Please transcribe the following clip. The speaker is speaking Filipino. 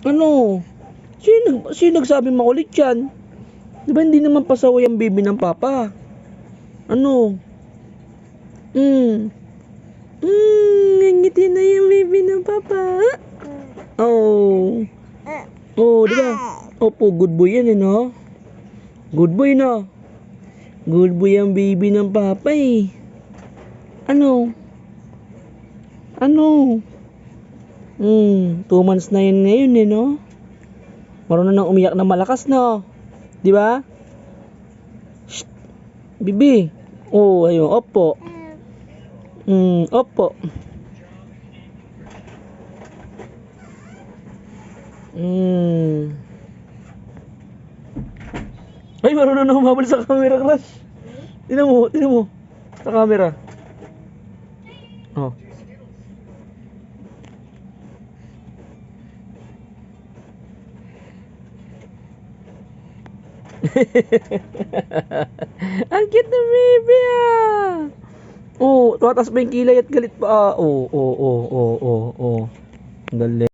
Ano? Sino nagsabi makulit yan? Di ba hindi naman pasaway ang baby ng papa? Ano? Ngiti na yung baby ng papa. Oh. Oh, di ba? Opo, good boy yan no? Good boy no? Good boy ang baby ng papa eh. Ano? Ano? 2 months na yun ngayon no? Marunong nang umiyak na malakas no? Di ba? Shh. Bibi. Oh, ayun, opo. Opo. Ay, marunong na humabol sa camera, Crush. Tingnan mo. Sa camera. Oh. Ang cute na baby ah. Oh, tumatas pa yung kilay at galit pa. Oh. Galit.